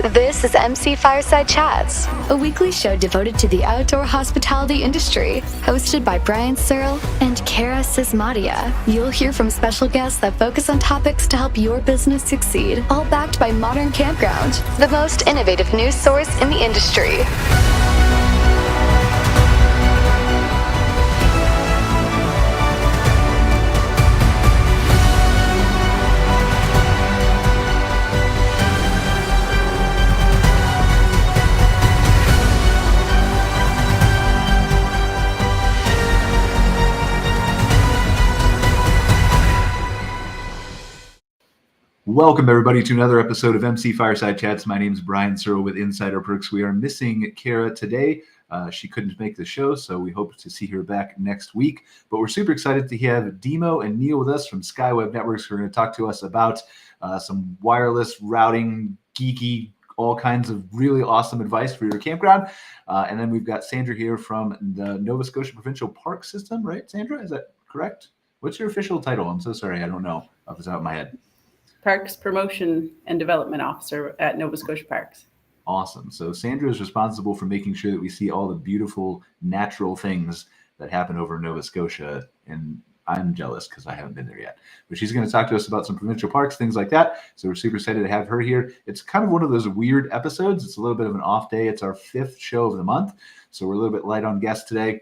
This is MC Fireside Chats, a weekly show devoted to the outdoor hospitality industry, hosted by Brian Searl and Cara Csizmadia. You'll hear from special guests that focus on topics to help your business succeed, all backed by Modern Campground, the most innovative news source in the industry. Welcome, everybody, to another episode of MC Fireside Chats. My name is Brian Searl with Insider Perks. We are missing Cara today. She couldn't make the show, so we hope to see her back next week. But we're super excited to have Demo and Neil with us from SkyWeb Networks, who are going to talk to us about some wireless routing, geeky, all kinds of really awesome advice for your campground. And then we've got Sandra here from the Nova Scotia Provincial Park System, right, Sandra? Is that correct? What's your official title? I'm so sorry, I don't know off the top of my head. Parks Promotion and Development Officer at Nova Scotia Parks. Awesome. So Sandra is responsible for making sure that we see all the beautiful natural things that happen over in Nova Scotia. And I'm jealous because I haven't been there yet. But she's going to talk to us about some provincial parks, things like that. So we're super excited to have her here. It's kind of one of those weird episodes. It's a little bit of an off day. It's our 5th show of the month. So we're a little bit light on guests today.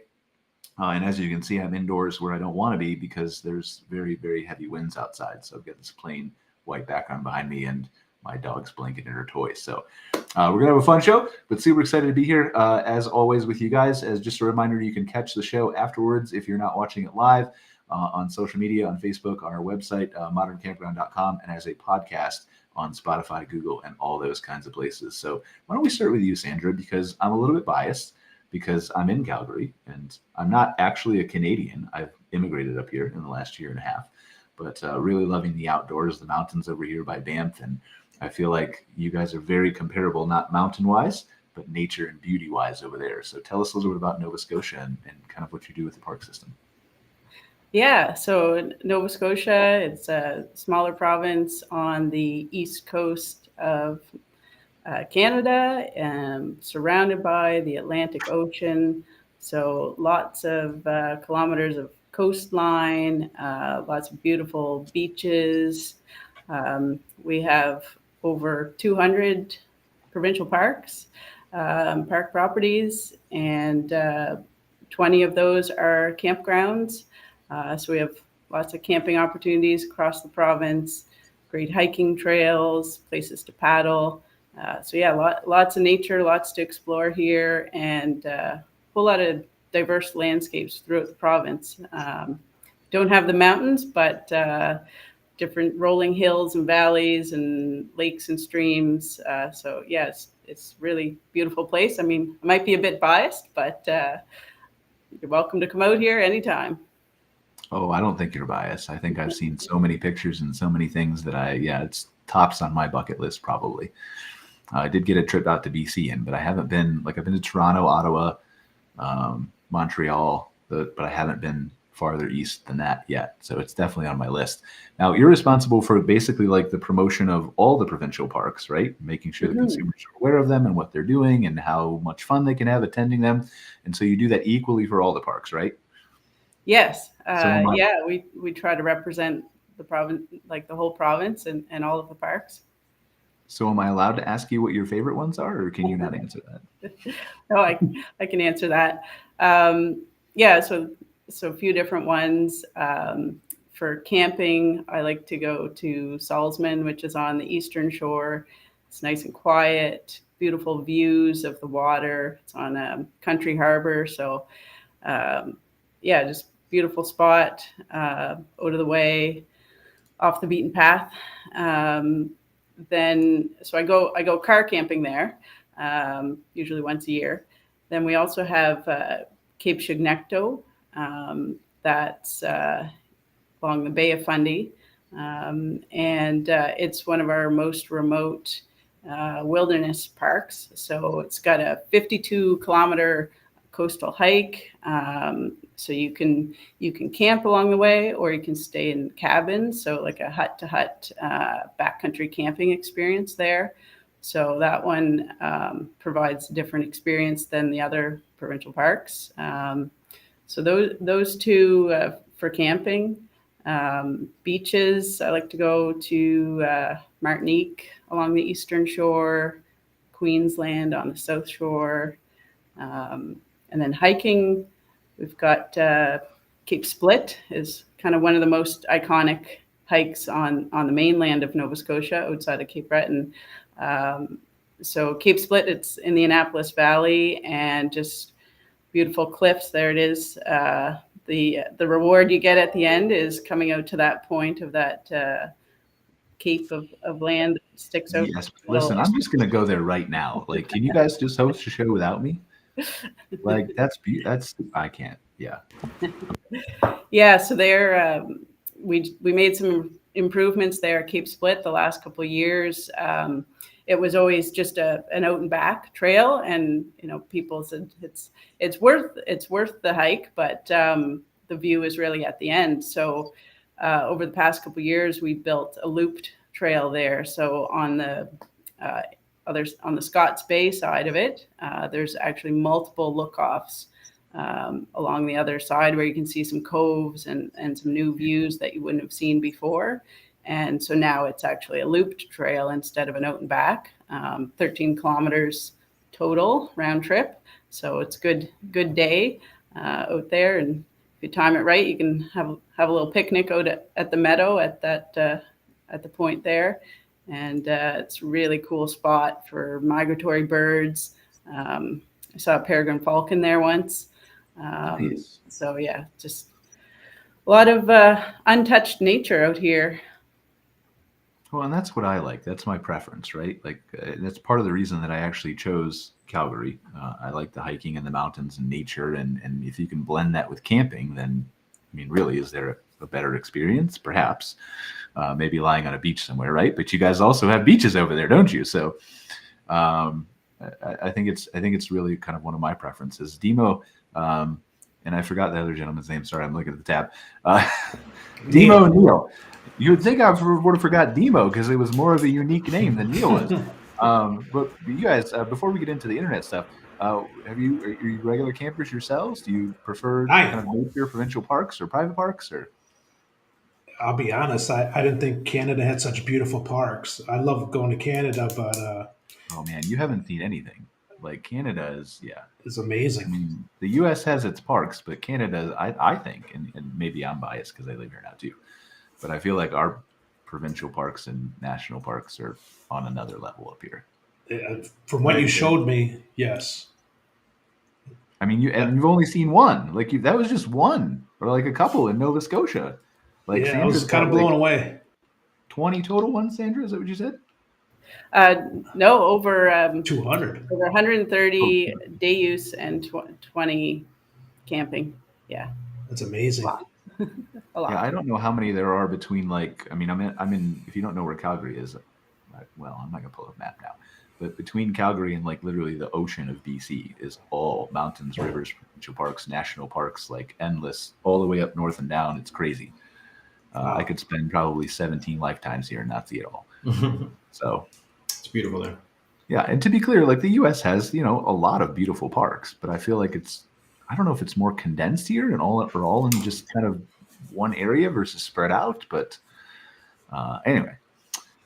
And as you can see, I'm indoors where I don't want to be because there's very, very heavy winds outside. So I've got this plain white background behind me and my dog's blanket and her toys. So we're going to have a fun show, but super excited to be here as always with you guys. As just a reminder, you can catch the show afterwards if you're not watching it live on social media, on Facebook, on our website, moderncampground.com, and as a podcast on Spotify, Google, and all those kinds of places. So why don't we start with you, Sandra, because I'm a little bit biased because I'm in Calgary and I'm not actually a Canadian. I've immigrated up here in the last year and a half. But really loving the outdoors, the mountains over here by Banff. And I feel like you guys are very comparable, not mountain-wise, but nature and beauty-wise over there. So tell us a little bit about Nova Scotia and kind of what you do with the park system. Yeah, so Nova Scotia, it's a smaller province on the east coast of Canada, surrounded by the Atlantic Ocean. So lots of kilometers of coastline, lots of beautiful beaches. We have over 200 provincial parks, park properties, and 20 of those are campgrounds. So we have lots of camping opportunities across the province, great hiking trails, places to paddle. So yeah, lots of nature, lots to explore here, and a whole lot of diverse landscapes throughout the province. Don't have the mountains, but different rolling hills and valleys and lakes and streams. So yeah, it's really beautiful place. I mean, I might be a bit biased, but you're welcome to come out here anytime. Oh, I don't think you're biased. I think I've seen so many pictures and so many things that it's tops on my bucket list probably. I did get a trip out to BC but I haven't been, I've been to Toronto, Ottawa, Montreal, but I haven't been farther east than that yet. So it's definitely on my list. Now, you're responsible for basically the promotion of all the provincial parks, right? Making sure the consumers are aware of them and what they're doing and how much fun they can have attending them. And so you do that equally for all the parks, right? Yes. We try to represent the province, the whole province and all of the parks. So am I allowed to ask you what your favorite ones are, or can you not answer that? No, I can answer that. So a few different ones. For camping, I like to go to Salzman, which is on the eastern shore. It's nice and quiet, beautiful views of the water. It's on a country harbor. So just beautiful spot, out of the way, off the beaten path. So I go car camping there, usually once a year. Then we also have Cape Chignecto, that's along the Bay of Fundy, and it's one of our most remote wilderness parks. So it's got a 52-kilometer coastal hike. So you can camp along the way, or you can stay in cabins. So like a hut-to-hut backcountry camping experience there. So that one provides a different experience than the other provincial parks. So those two for camping. Beaches, I like to go to Martinique along the eastern shore, Queensland on the south shore. And then hiking, we've got Cape Split is kind of one of the most iconic hikes on the mainland of Nova Scotia outside of Cape Breton. So Cape Split, it's in the Annapolis Valley, and just beautiful cliffs. There it is. The reward you get at the end is coming out to that point of that cape of land that sticks out. Yes, listen, I'm just gonna go there right now. Like, can you guys just host a show without me? Like, that's I can't. Yeah. Yeah, so there we made some improvements there at Cape Split the last couple of years. It was always just an out and back trail, and people said it's worth the hike, but the view is really at the end. So over the past couple of years, we built a looped trail there. So on the on the Scott's Bay side of it, there's actually multiple look-offs along the other side where you can see some coves and some new views that you wouldn't have seen before. And so now it's actually a looped trail instead of an out and back, 13 kilometers total round trip. So it's good day out there. And if you time it right, you can have a little picnic out at the meadow at the point there. And it's a really cool spot for migratory birds. I saw a peregrine falcon there once. Nice. So yeah, just a lot of untouched nature out here. Well, and that's what I like. That's my preference, right? Like, that's part of the reason that I actually chose Calgary. I like the hiking and the mountains and nature, and if you can blend that with camping, then, I mean, really, is there a better experience? Perhaps, maybe lying on a beach somewhere, right? But you guys also have beaches over there, don't you? So, I think it's really kind of one of my preferences. Demo, and I forgot the other gentleman's name. Sorry, I'm looking at the tab. Demo Neil. You would think I would have forgot Demo because it was more of a unique name than Neil was. But you guys, before we get into the internet stuff, are you regular campers yourselves? Do you prefer kind of nature, provincial parks, or private parks? Or I'll be honest, I didn't think Canada had such beautiful parks. I love going to Canada, but oh man, you haven't seen anything. Like, Canada is, it's amazing. I mean, the U.S. has its parks, but Canada, I think, and maybe I'm biased because I live here now too, but I feel like our provincial parks and national parks are on another level up here. From what you showed me, yes. I mean, you've only seen one. Like, that was just one, or like a couple in Nova Scotia. Like, yeah, I was kind of blown away. 20 total ones, Sandra? Is that what you said? No, over 200. Over 130 day use and 20 camping. Yeah, that's amazing. A lot. Yeah, I don't know how many there are between, like, I mean, I'm in. If you don't know where Calgary is, well, I'm not gonna pull up a map now. But between Calgary and, like, literally the ocean of BC is all mountains, rivers, provincial parks, national parks, like, endless, all the way up north and down. It's crazy. I could spend probably 17 lifetimes here and not see it all. So it's beautiful there. Yeah, and to be clear, like, the U.S. has, a lot of beautiful parks, but I feel like I don't know if it's more condensed here and all in just kind of one area versus spread out. But anyway,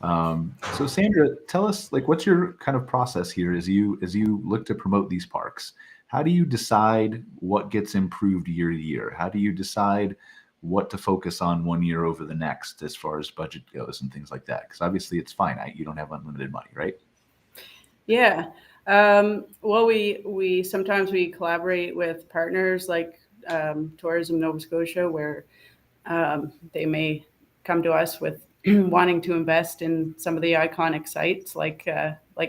so Sandra, tell us, like, what's your kind of process here as you look to promote these parks? How do you decide what gets improved year to year? How do you decide what to focus on one year over the next as far as budget goes and things like that? Because obviously it's finite. You don't have unlimited money, right? Yeah. Well, we sometimes we collaborate with partners like Tourism Nova Scotia, where they may come to us with wanting to invest in some of the iconic sites like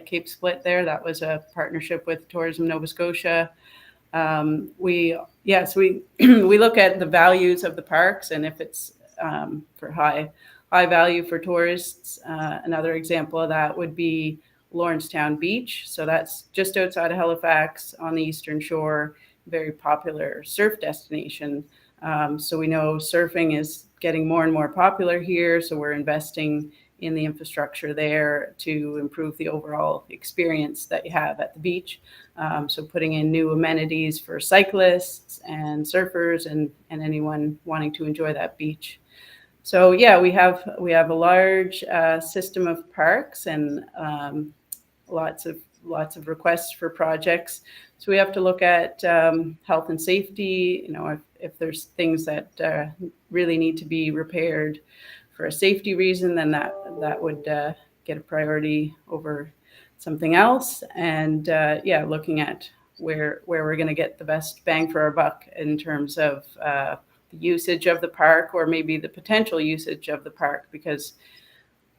Cape Split there. That was a partnership with Tourism Nova Scotia. We look at the values of the parks, and if it's for high value for tourists. Another example of that would be Lawrencetown Beach. So that's just outside of Halifax on the eastern shore, very popular surf destination. So we know surfing is getting more and more popular here. So we're investing in the infrastructure there to improve the overall experience that you have at the beach. So putting in new amenities for cyclists and surfers and anyone wanting to enjoy that beach. So yeah, we have a large system of parks and lots of requests for projects. So we have to look at health and safety. You know, if there's things that really need to be repaired for a safety reason, then that would get a priority over something else. And yeah, looking at where we're going to get the best bang for our buck in terms of the usage of the park, or maybe the potential usage of the park, because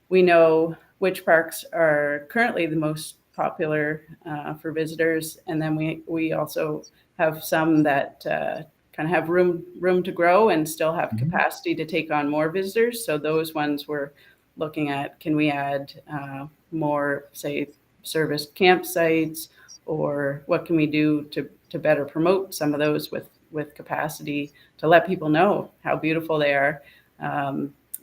we know which parks are currently the most popular for visitors, and then we also have some that kind of have room to grow and still have capacity to take on more visitors. So those ones we're looking at, can we add more, say, serviced campsites, or what can we do to better promote some of those with capacity to let people know how beautiful they are.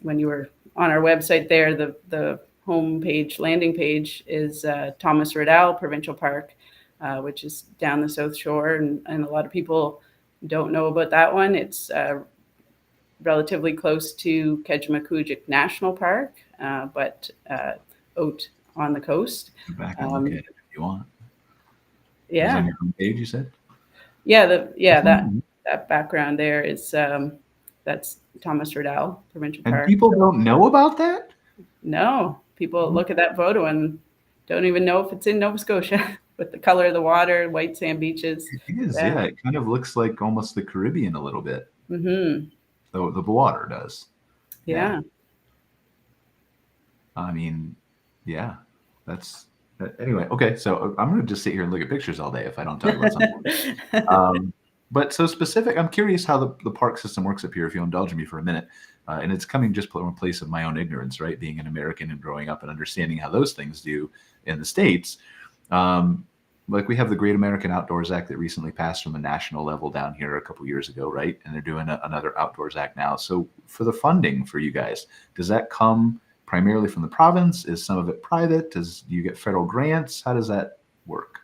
When you were on our website there, the homepage, landing page is Thomas Riddell Provincial Park, which is down the South Shore, and a lot of people don't know about that one. It's relatively close to Csizmadia National Park, but out on the coast. Go back and look at it if you want. Yeah. It's on your homepage, you said? Yeah, that background there is that's Thomas Riddell Provincial Park. And people don't know about that? No, people look at that photo and don't even know if it's in Nova Scotia with the color of the water, white sand beaches. It is, yeah. It kind of looks like almost the Caribbean a little bit. Mm-hmm. The water does. Yeah. I mean, yeah, that's anyway. Okay, so I'm going to just sit here and look at pictures all day if I don't talk about something. But so specific, I'm curious how the park system works up here, if you'll indulge me for a minute. And it's coming just from a place of my own ignorance, right? Being an American and growing up and understanding how those things do in the States. Like we have the Great American Outdoors Act that recently passed from the national level down here a couple years ago, right? And they're doing another Outdoors Act now. So for the funding for you guys, does that come primarily from the province? Is some of it private? Do you get federal grants? How does that work?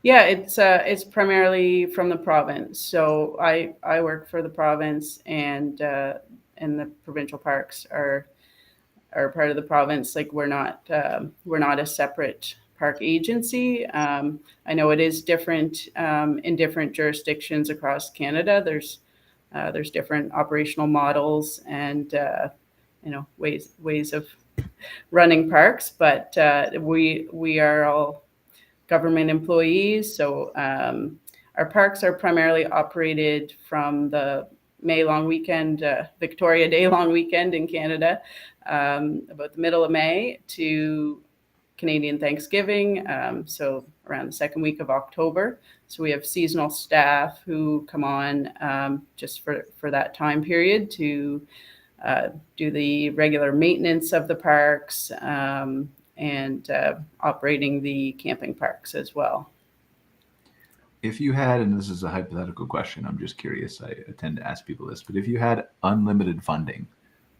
Yeah, it's primarily from the province. So I work for the province, and the provincial parks are part of the province. Like we're not a separate park agency. I know it is different in different jurisdictions across Canada. There's different operational models and ways of running parks, but we are all government employees. So our parks are primarily operated from the May long weekend, Victoria Day long weekend in Canada, about the middle of May to Canadian Thanksgiving, so around the second week of October. So we have seasonal staff who come on just for that time period to do the regular maintenance of the parks and operating the camping parks as well. If you had, and this is a hypothetical question, I'm just curious, I tend to ask people this, but if you had unlimited funding,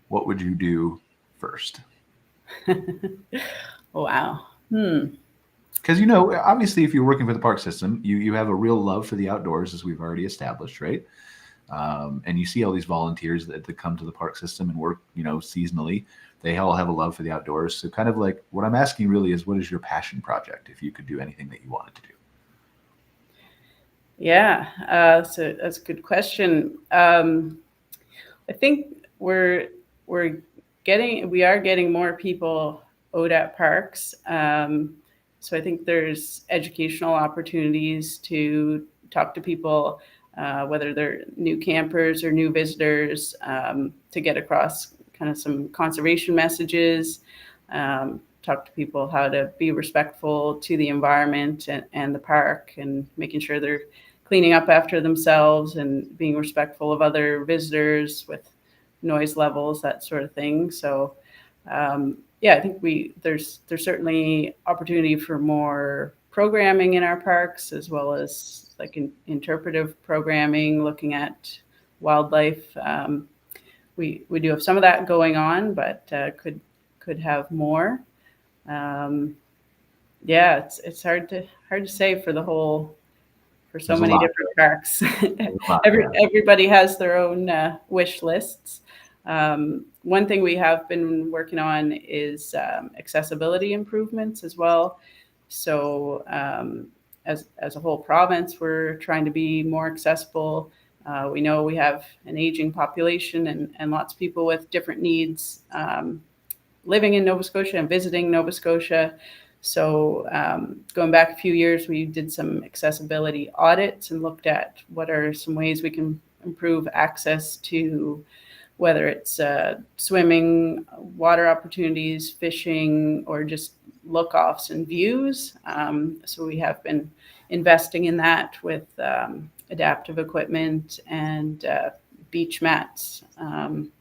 what would you do first? Wow. Because, obviously, if you're working for the park system, you have a real love for the outdoors, as we've already established, right? And you see all these volunteers that come to the park system and work, seasonally. They all have a love for the outdoors. So kind of like what I'm asking really is, what is your passion project if you could do anything that you wanted to do? Yeah, so that's a good question. I think we are getting more people out at parks. So I think there's educational opportunities to talk to people, whether they're new campers or new visitors, to get across kind of some conservation messages, talk to people how to be respectful to the environment and the park, and making sure they're cleaning up after themselves and being respectful of other visitors with noise levels, that sort of thing. So I think there's certainly opportunity for more programming in our parks, as well as like interpretive programming, looking at wildlife. We do have some of that going on, but could could have more. Yeah, it's hard to say for so There's a many lot. different parks. There's a lot, yeah. Everybody has their own wish lists. One thing we have been working on is accessibility improvements as well. So as a whole province, we're trying to be more accessible. We know we have an aging population and lots of people with different needs living in Nova Scotia and visiting Nova Scotia. So going back a few years, we did some accessibility audits and looked at what are some ways we can improve access to, whether it's swimming, water opportunities, fishing, or just look-offs and views. So we have been investing in that with adaptive equipment and beach mats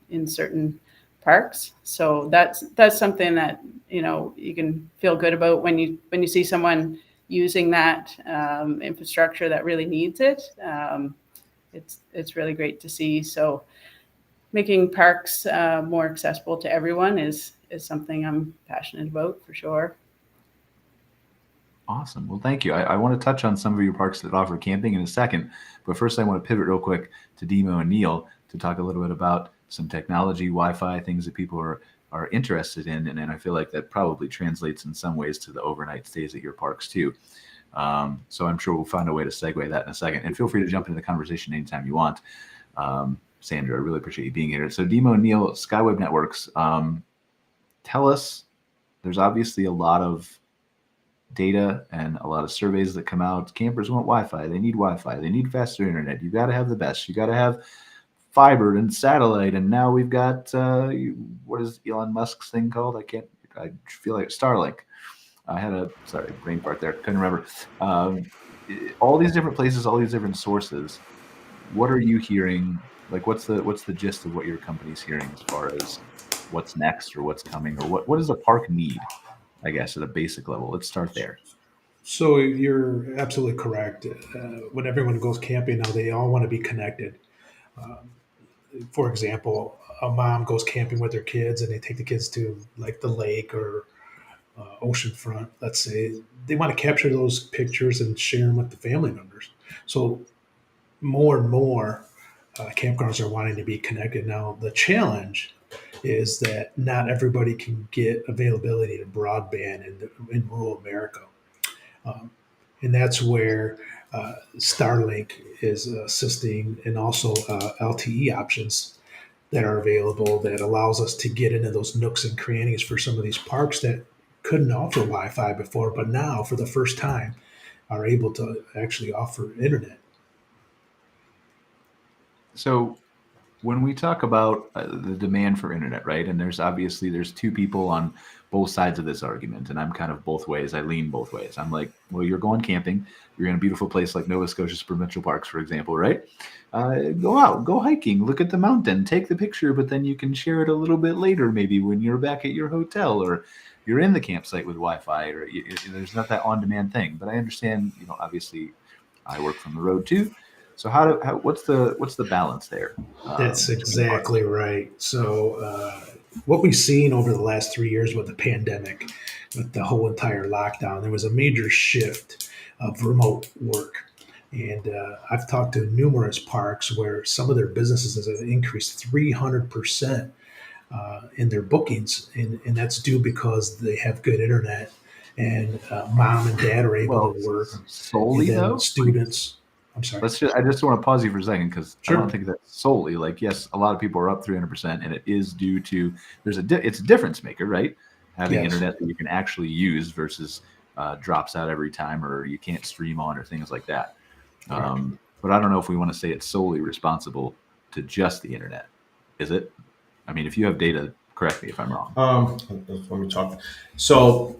in certain parks. So that's something that, you know, you can feel good about when you see someone using that infrastructure that really needs it. It's really great to see. So making parks more accessible to everyone is something I'm passionate about for sure. Awesome. Well, thank you. I want to touch on some of your parks that offer camping in a second, but first I want to pivot real quick to Demo and Neil to talk a little bit about some technology, Wi-Fi, things that people are interested in, and I feel like that probably translates in some ways to the overnight stays at your parks too. So I'm sure we'll find a way to segue that in a second, and feel free to jump into the conversation anytime you want. Sandra, I really appreciate you being here. So Demo and Neil, SkyWeb Networks, tell us, there's obviously a lot of data and a lot of surveys that come out. Campers want Wi-Fi. They need Wi-Fi. They need faster internet. You got to have the best. You got to have fiber and satellite. And now we've got, what is Elon Musk's thing called? I feel like Starlink. I had a, sorry, brain fart there. Couldn't remember. All these different places, all these different sources. What are you hearing? Like, what's the gist of what your company's hearing as far as what's next or what's coming, or what does a park need? I guess at a basic level. Let's start there. So you're absolutely correct. When everyone goes camping now, they all want to be connected. For example, a mom goes camping with their kids and they take the kids to like the lake or oceanfront, let's say. They want to capture those pictures and share them with the family members. So more and more campgrounds are wanting to be connected. Now, the challenge is that not everybody can get availability to broadband in rural America. And that's where Starlink is assisting, and also LTE options that are available that allows us to get into those nooks and crannies for some of these parks that couldn't offer Wi-Fi before, but now for the first time are able to actually offer internet. So when we talk about the demand for internet, right, and there's two people on both sides of this argument, and I'm kind of both ways. I lean both ways. I'm like, well, you're going camping. You're in a beautiful place like Nova Scotia's provincial parks, for example, right? Go out, go hiking, look at the mountain, take the picture, but then you can share it a little bit later, maybe when you're back at your hotel or you're in the campsite with Wi-Fi, or there's not that on-demand thing. But I understand, obviously, I work from the road too. So what's the balance there? That's exactly right. So what we've seen over the last 3 years with the pandemic, with the whole entire lockdown, there was a major shift of remote work. And I've talked to numerous parks where some of their businesses have increased 300% in their bookings. And that's due because they have good internet, and mom and dad are able to work. Solely, and then though? students... I'm sorry. I just want to pause you for a second, because Sure. I don't think that's solely, like, yes, a lot of people are up 300%, and it is due to it's a difference maker, right? Having Yes. internet that you can actually use versus drops out every time, or you can't stream on, or things like that. But I don't know if we want to say it's solely responsible to just the internet. Is it? I mean, if you have data, correct me if I'm wrong. Let me talk. So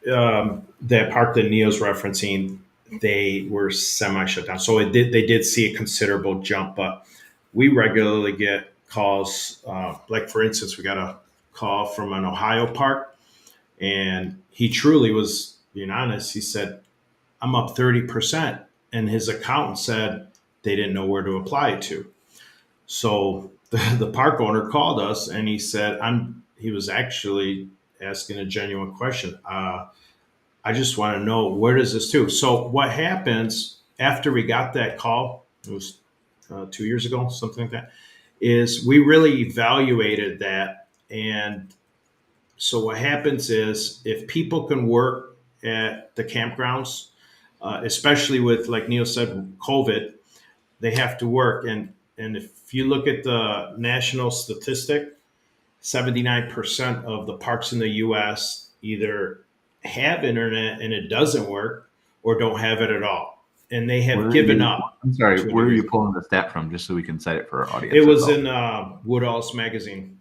that park that Neil's referencing, they were semi-shut down. So they did see a considerable jump, but we regularly get calls. Like, for instance, we got a call from an Ohio park, and he truly was being honest. He said, I'm up 30%. And his accountant said they didn't know where to apply it to. So the park owner called us, and he said, he was actually asking a genuine question. I just want to know, where does this to? So what happens after we got that call, it was 2 years ago, something like that, is we really evaluated that. And so what happens is, if people can work at the campgrounds, especially with, like Neil said, COVID, they have to work. And if you look at the national statistic, 79% of the parks in the U.S. either have internet and it doesn't work, or don't have it at all. And they have given up. I'm sorry, where are you pulling the stat from, just so we can cite it for our audience? It was in Woodall's magazine.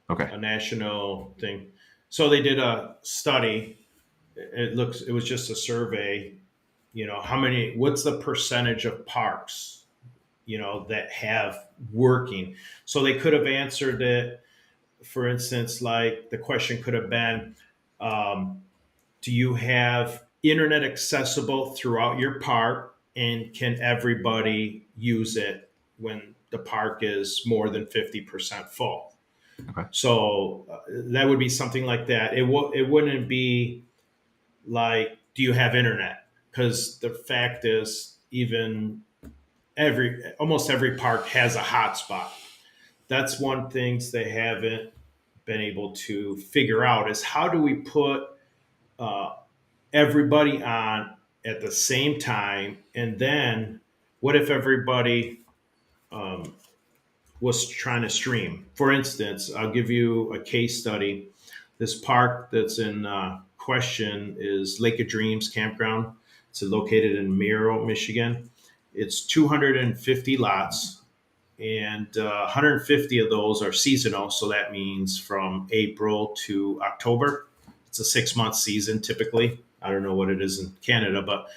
Okay. A national thing. So they did a study. It was just a survey, what's the percentage of parks, that have working. So they could have answered it. For instance, like the question could have been, do you have internet accessible throughout your park, and can everybody use it when the park is more than 50% full? Okay. So that would be something like that. It wouldn't be like, do you have internet? Because the fact is, almost every park has a hotspot. That's one thing they haven't been able to figure out, is how do we put everybody on at the same time, and then what if everybody was trying to stream? For instance, I'll give you a case study. This park that's in question is Lake of Dreams Campground. It's located in Miro, Michigan. It's 250 lots, and 150 of those are seasonal. So that means from April to October. It's a 6-month season typically. I don't know what it is in Canada, but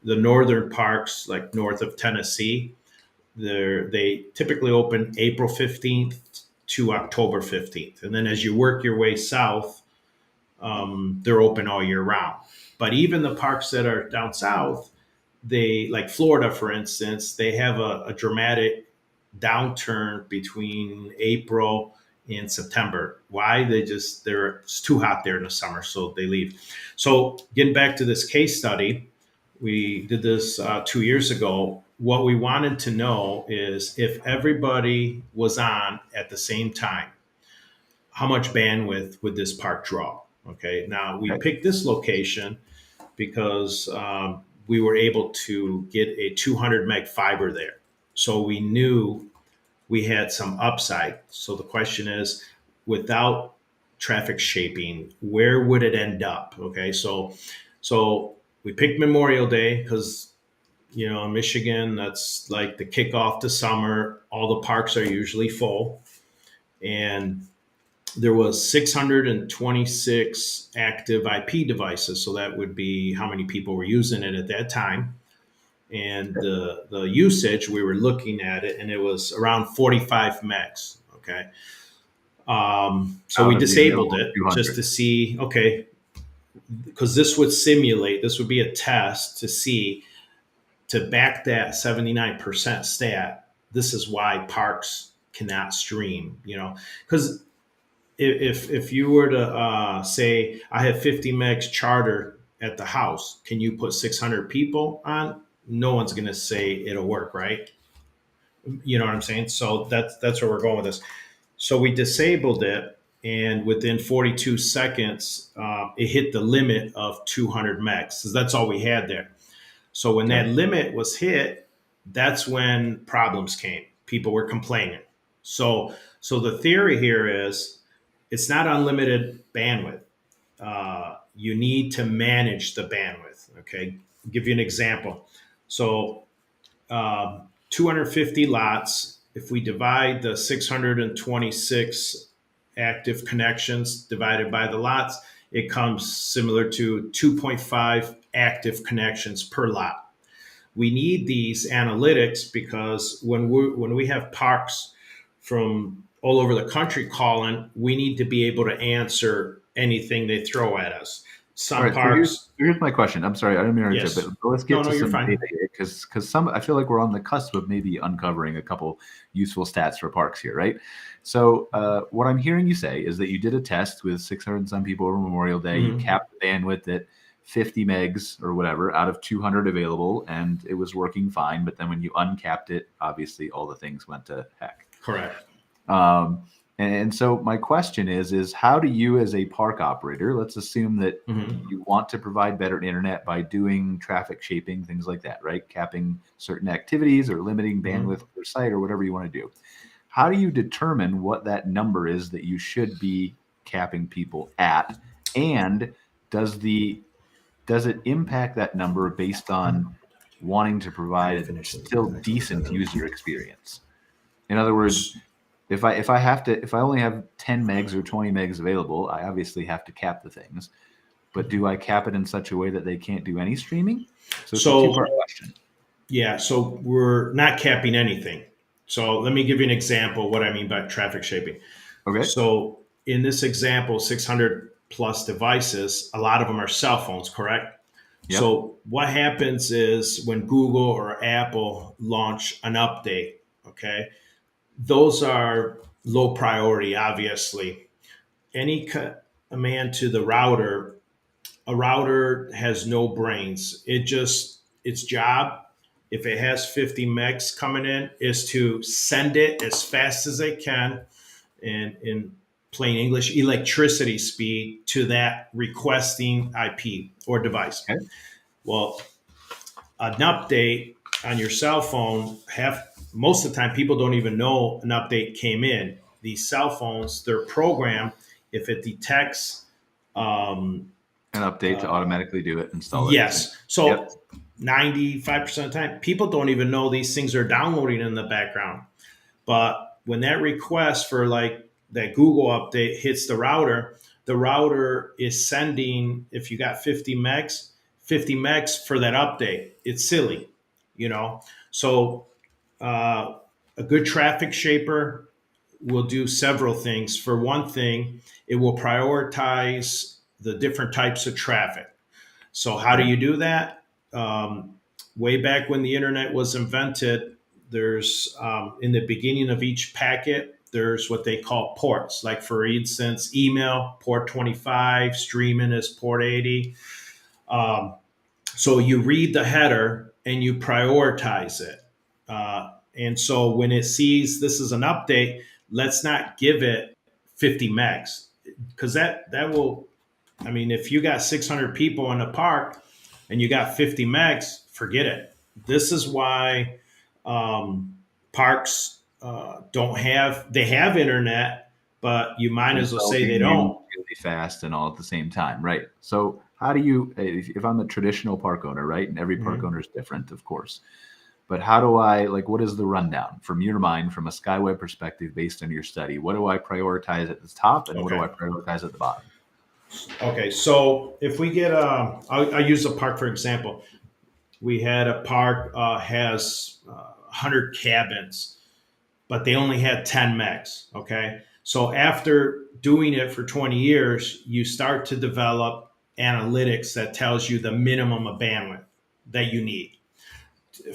the northern parks, like north of Tennessee, they typically open April 15th to October 15th. And then as you work your way south, they're open all year round. But even the parks that are down south, like Florida, for instance, they have a dramatic downturn between April and September. Why? It's too hot there in the summer, so they leave. So getting back to this case study, we did this 2 years ago. What we wanted to know is, if everybody was on at the same time, how much bandwidth would this park draw? Okay. Now we picked this location because we were able to get a 200 meg fiber there. So we knew we had some upside. So the question is, without traffic shaping, where would it end up? Okay. So we picked Memorial Day because, in Michigan, that's like the kickoff to summer. All the parks are usually full. And there was 626 active IP devices. So that would be how many people were using it at that time. And the usage, we were looking at it, and it was around 45 megs. Okay. So we disabled it just to see, okay, because this would be a test to see, to back that 79% stat. This is why parks cannot stream, because if you were to say, I have 50 megs charter at the house, can you put 600 people on? No one's going to say it'll work, right? You know what I'm saying? So that's where we're going with this. So we disabled it, and within 42 seconds, it hit the limit of 200 megs. So that's all we had there. So when that limit was hit, that's when problems came. People were complaining. So the theory here is, it's not unlimited bandwidth. You need to manage the bandwidth. Okay. I'll give you an example. So 250 lots, if we divide the 626 active connections divided by the lots, it comes similar to 2.5 active connections per lot. We need these analytics because when we have parks from all over the country calling, we need to be able to answer anything they throw at us. Some All right, parks. here's my question. I'm sorry, I didn't mean to Yes. interrupt, but let's get No, to you're some fine. data here because I feel like we're on the cusp of maybe uncovering a couple useful stats for parks here, right? So what I'm hearing you say is that you did a test with 600 and some people over Memorial Day. You capped the bandwidth at 50 megs or whatever out of 200 available, and it was working fine. But then when you uncapped it, obviously all the things went to heck. Correct. And so my question is how do you as a park operator, let's assume that you want to provide better internet by doing traffic shaping, things like that, right? Capping certain activities or limiting bandwidth per site or whatever you want to do. How do you determine what that number is that you should be capping people at? And does it impact that number based on wanting to provide a still decent user experience? In other words, if I only have 10 megs or 20 megs available, I obviously have to cap the things. But do I cap it in such a way that they can't do any streaming? So it's a two-part question. Yeah, so we're not capping anything. So let me give you an example of what I mean by traffic shaping. Okay. So in this example, 600 plus devices, a lot of them are cell phones, correct? Yep. So what happens is when Google or Apple launch an update, okay, those are low priority, obviously. Any command to the router, a router has no brains. Its job, if it has 50 megs coming in, is to send it as fast as it can, and in plain English, electricity speed to that requesting IP or device. Okay. Well, an update on your cell phone, most of the time people don't even know an update came in. These cell phones, they're programmed, if it detects an update to automatically do it, install it. Yes. So 95% of the time, people don't even know these things are downloading in the background. But when that request for like that Google update hits the router is sending, if you got 50 megs for that update. It's silly, you know? So a good traffic shaper will do several things. For one thing, it will prioritize the different types of traffic. So how do you do that? Way back when the internet was invented, there's in the beginning of each packet, there's what they call ports. Like for instance, email, port 25, streaming is port 80. So you read the header and you prioritize it. And so when it sees this is an update, let's not give it 50 megs, because that will, I mean, if you got 600 people in a park and you got 50 megs, forget it. This is why parks they have internet, but you might as well say they don't. Really fast and all at the same time, right? So how do you, if I'm a traditional park owner, right? And every park owner is different, of course. But how do I, like, what is the rundown from your mind, from a SkyWeb perspective, based on your study? What do I prioritize at the top and what do I prioritize at the bottom? Okay, so if we get, I'll use a park for example. We had a park has 100 cabins, but they only had 10 megs. Okay, so after doing it for 20 years, you start to develop analytics that tells you the minimum of bandwidth that you need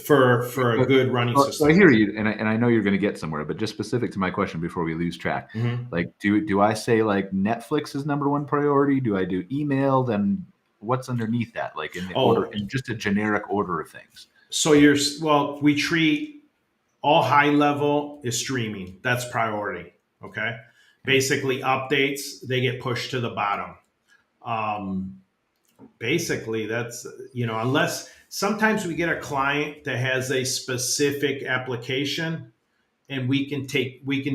for a good running system. So I hear you, and I know you're going to get somewhere, but just specific to my question before we lose track, like do I say like Netflix is number one priority? Do I do email? Then what's underneath that, like in the order, in just a generic order of things? So we treat all high level is streaming. That's priority. Okay. Basically updates, they get pushed to the bottom. Basically that's, unless sometimes we get a client that has a specific application and we can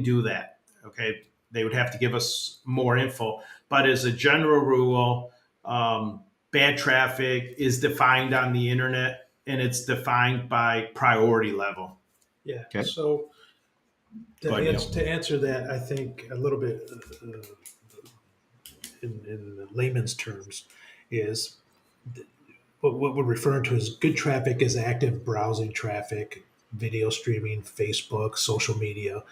do that. Okay. They would have to give us more info, but as a general rule, bad traffic is defined on the internet and it's defined by priority level. Yeah. Okay. So to answer that, I think a little bit in layman's terms is what we're referring to as good traffic is active browsing traffic, video streaming, Facebook, social media.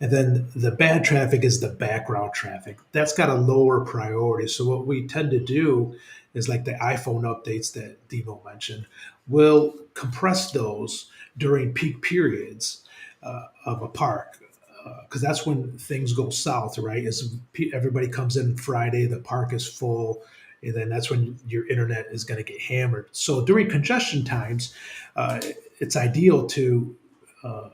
And then the bad traffic is the background traffic. That's got a lower priority. So what we tend to do is like the iPhone updates that Demo mentioned, we'll compress those during peak periods of a park. Because that's when things go south, right? Is everybody comes in Friday, the park is full, and then that's when your internet is going to get hammered. So during congestion times, it's ideal to uh,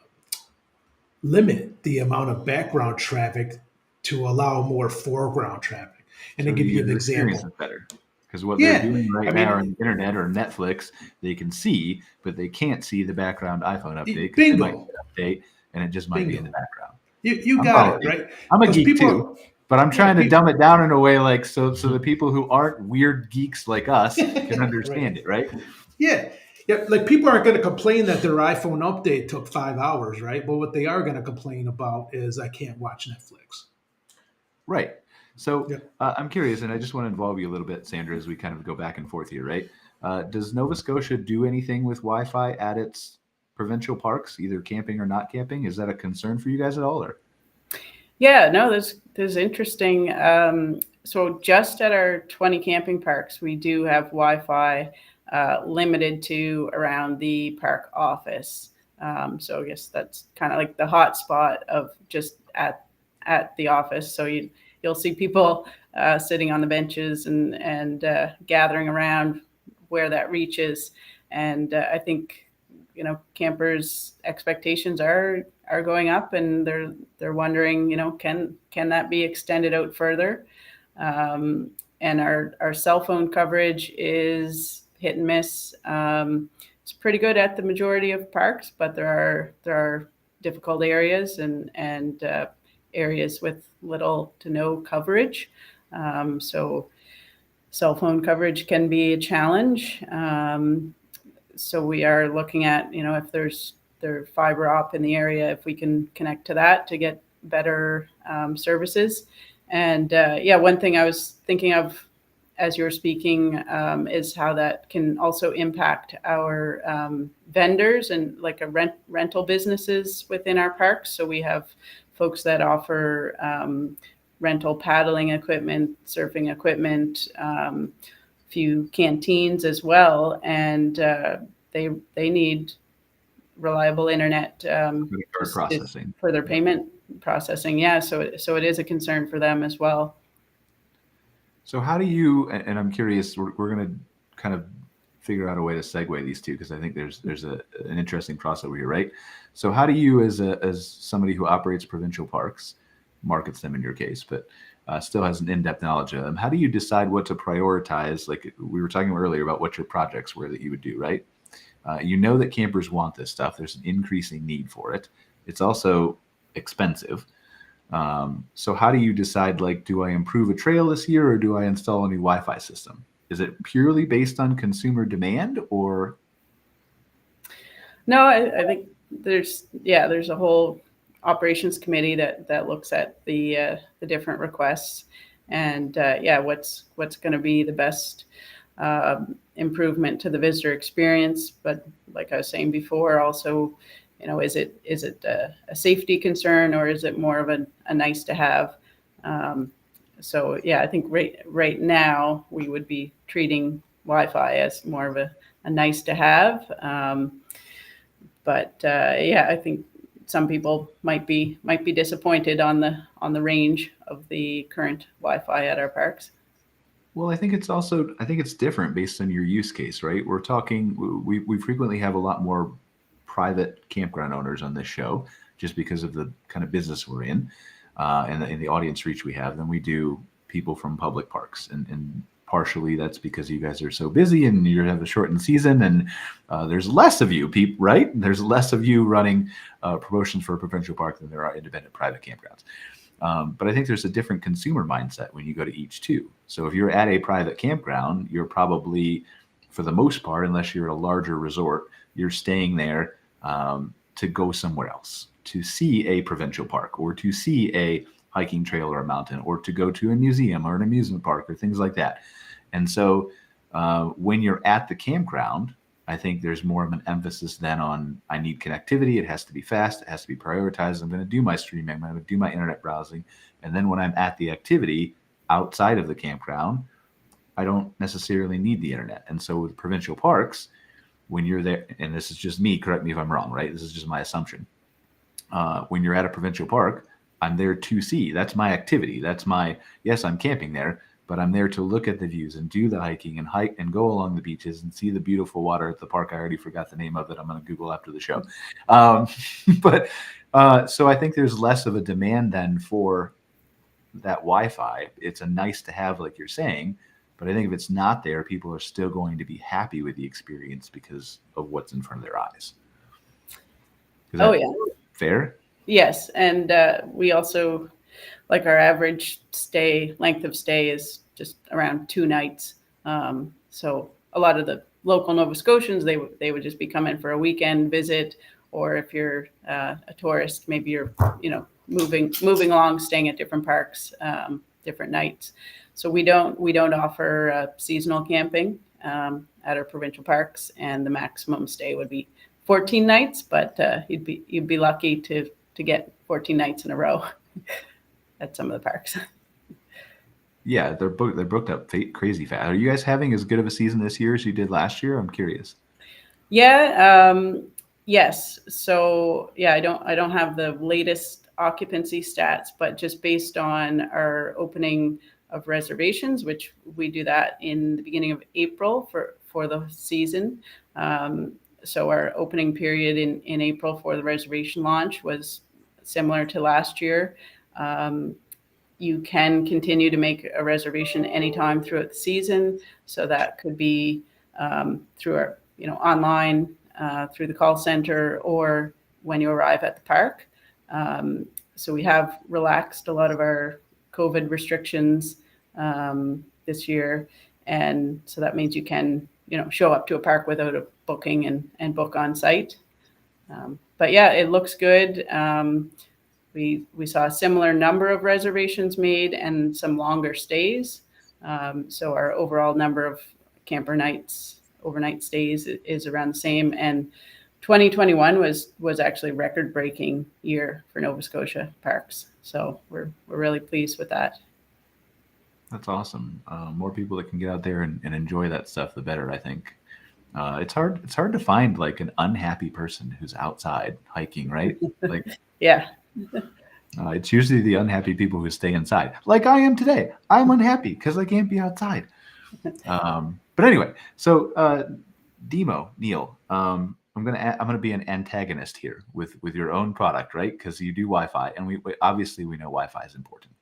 limit the amount of background traffic to allow more foreground traffic. And So to give you an user experience example, is better. Because what they're yeah, doing right I now on mean, the internet or Netflix, they can see, but they can't see the background iPhone update because they might bingo, update and it just might be in the bingo. background. You I'm got following it, you. right? I'm a Because geek too, people, but I'm yeah, trying to dumb it down in a way like so the people who aren't weird geeks like us can right. understand it, right? Yeah. Yeah, like people aren't going to complain that their iPhone update took 5 hours, right? But what they are going to complain about is I can't watch Netflix. Right. So Yeah. I'm curious, and I just want to involve you a little bit, Sandra, as we kind of go back and forth here, right? Does Nova Scotia do anything with Wi-Fi at its provincial parks, either camping or not camping? Is that a concern for you guys at all? Or Yeah, no, there's interesting. So just at our 20 camping parks, we do have Wi-Fi limited to around the park office. So I guess that's kind of like the hot spot of just at the office. So you'll see people sitting on the benches and gathering around where that reaches. And I think campers' expectations are going up, and they're wondering, can that be extended out further? And our cell phone coverage is hit and miss. It's pretty good at the majority of parks, but there are difficult areas and areas with little to no coverage. So cell phone coverage can be a challenge. So we are looking at, if there's fiber op in the area, if we can connect to that to get better services. And one thing I was thinking of as you were speaking is how that can also impact our vendors and like rental businesses within our parks. So we have folks that offer rental paddling equipment, surfing equipment, few canteens as well, and they need reliable internet processing for their payment processing. Yeah, so it is a concern for them as well. So how do you? And I'm curious. We're going to kind of figure out a way to segue these two because I think there's an interesting crossover here, right? So how do you, as somebody who operates provincial parks, markets them in your case, but still has an in-depth knowledge of them, how do you decide what to prioritize? Like we were talking earlier about what your projects were that you would do, right? You know that campers want this stuff. There's an increasing need for it. It's also expensive. So how do you decide, like, do I improve a trail this year or do I install a new Wi-Fi system? Is it purely based on consumer demand or? No, I think there's a whole operations committee that looks at the different requests and what's going to be the best improvement to the visitor experience. But like I was saying before, also, is it a safety concern or is it more of a nice to have? I think right now we would be treating Wi-Fi as more of a nice to have. I think some people might be disappointed on the range of the current Wi-Fi at our parks. Well, I think it's different based on your use case, right? We're talking, we frequently have a lot more private campground owners on this show just because of the kind of business we're in and the audience reach we have than we do people from public parks. And partially that's because you guys are so busy and you have a shortened season and there's less of you, right? There's less of you running promotions for a provincial park than there are independent private campgrounds. But I think there's a different consumer mindset when you go to each too. So if you're at a private campground, you're probably, for the most part, unless you're at a larger resort, you're staying there to go somewhere else, to see a provincial park or to see a hiking trail or a mountain or to go to a museum or an amusement park or things like that. And so when you're at the campground, I think there's more of an emphasis then on I need connectivity. It has to be fast. It has to be prioritized. I'm going to do my streaming. I'm going to do my internet browsing. And then when I'm at the activity outside of the campground, I don't necessarily need the internet. And so with provincial parks, when you're there, and this is just me, correct me if I'm wrong, right? This is just my assumption. When you're at a provincial park, I'm there to see. That's my activity. That's my, yes, I'm camping there, but I'm there to look at the views and do the hiking and hike and go along the beaches and see the beautiful water at the park. I already forgot the name of it. I'm going to Google after the show. So I think there's less of a demand then for that Wi-Fi. It's a nice to have, like you're saying, but I think if it's not there, people are still going to be happy with the experience because of what's in front of their eyes. Is that fair? Yes. And we also, like, our average length of stay is just around 2 nights. So a lot of the local Nova Scotians, they would just be coming for a weekend visit, or if you're a tourist, maybe you're, moving along, staying at different parks, different nights. So we don't offer seasonal camping at our provincial parks, and the maximum stay would be 14 nights, but you'd be lucky to get 14 nights in a row at some of the parks. Yeah, they're booked up crazy fast. Are you guys having as good of a season this year as you did last year? I'm curious. Yeah. Yes. So yeah, I don't have the latest occupancy stats, but just based on our opening of reservations, which we do that in the beginning of April for the season. So our opening period in April for the reservation launch was similar to last year. You can continue to make a reservation anytime throughout the season. So that could be through our, online, through the call center, or when you arrive at the park. So we have relaxed a lot of our COVID restrictions this year. And so that means you can, show up to a park without a booking and book on site. But yeah, it looks good. We saw a similar number of reservations made and some longer stays. So our overall number of camper nights, overnight stays is around the same. And 2021 was actually a record-breaking year for Nova Scotia parks. So we're really pleased with that. That's awesome. More people that can get out there and enjoy that stuff, the better, I think. It's hard to find like an unhappy person who's outside hiking, right? Like, yeah. It's usually the unhappy people who stay inside. Like I am today. I'm unhappy because I can't be outside. But anyway, so Neil, I'm gonna be an antagonist here with your own product, right? Because you do Wi-Fi, and we obviously we know Wi-Fi is important.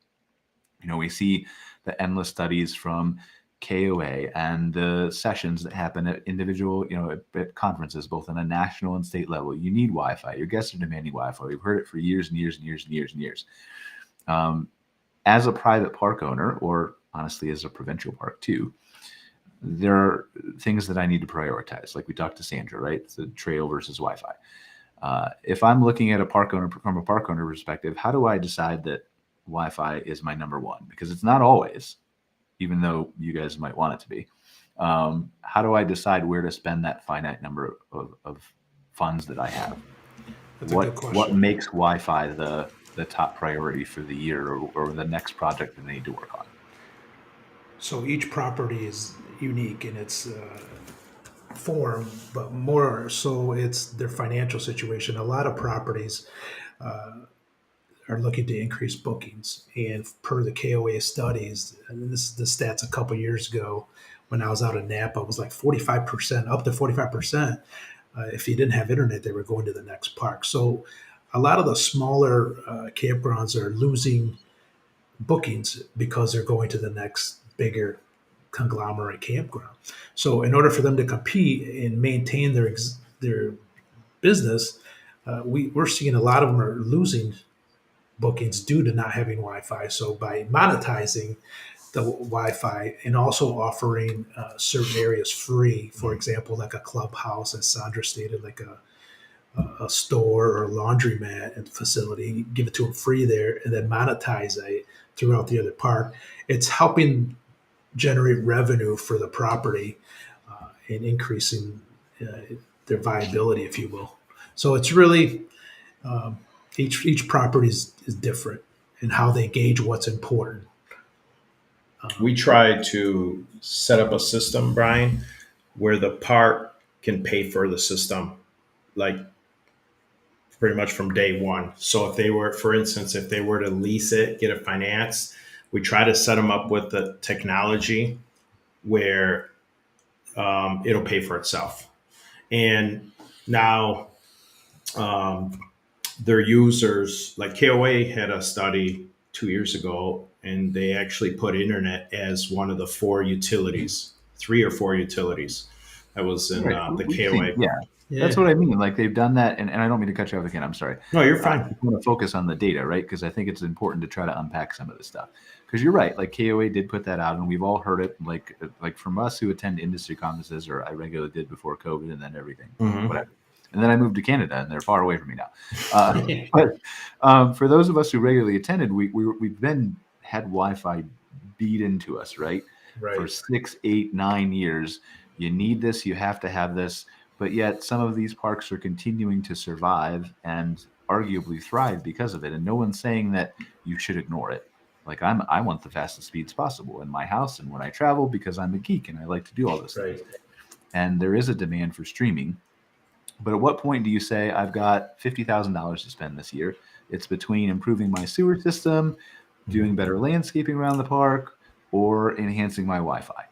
We see the endless studies from KOA and the sessions that happen at individual, at conferences, both on a national and state level. You need Wi-Fi. Your guests are demanding Wi-Fi. We've heard it for years and years and years and years and years. As a private park owner, or honestly as a provincial park too, there are things that I need to prioritize. Like we talked to Sandra, right? It's the trail versus Wi-Fi. If I'm looking at a park owner from a park owner perspective, how do I decide that Wi-Fi is my number one? Because it's not always, even though you guys might want it to be. How do I decide where to spend that finite number of funds that I have? That's a good question. What makes Wi-Fi the top priority for the year or the next project that I need to work on? So each property is unique in its form, but more so it's their financial situation. A lot of properties are looking to increase bookings, and per the KOA studies, and this is the stats a couple years ago when I was out in Napa, it was like 45%, up to 45%. If you didn't have internet, they were going to the next park. So a lot of the smaller campgrounds are losing bookings because they're going to the next bigger conglomerate campground. So in order for them to compete and maintain their business, we're seeing a lot of them are losing bookings due to not having Wi-Fi. So by monetizing the Wi-Fi and also offering certain areas free, for example, like a clubhouse, as Sandra stated, like a store or a laundromat and facility, give it to them free there, and then monetize it throughout the other park. It's helping generate revenue for the property and increasing their viability, if you will. So it's really each property is different in how they gauge what's important. We try to set up a system, Brian, where the park can pay for the system, like pretty much from day one. So if they were, for instance, if they were to lease it, get it financed, we try to set them up with the technology where it'll pay for itself. And now their users, like KOA had a study 2 years ago, and they actually put internet as one of the 4 utilities, 3 or 4 utilities. That was in the KOA. Yeah, that's what I mean. Like they've done that, and I don't mean to cut you off again. I'm sorry. No, you're fine. I want to focus on the data, right? Because I think it's important to try to unpack some of this stuff. Because you're right. Like KOA did put that out, and we've all heard it. Like from us who attend industry conferences, or I regularly did before COVID, and then everything, whatever. And then I moved to Canada, and they're far away from me now. But for those of us who regularly attended, we've been had Wi-Fi beat into us, right? For 6, 8, 9 years. You need this. You have to have this. But yet some of these parks are continuing to survive and arguably thrive because of it. And no one's saying that you should ignore it. Like I want the fastest speeds possible in my house and when I travel because I'm a geek and I like to do all this stuff. And there is a demand for streaming. But at what point do you say, I've got $50,000 to spend this year? It's between improving my sewer system, doing better landscaping around the park, or enhancing my Wi-Fi.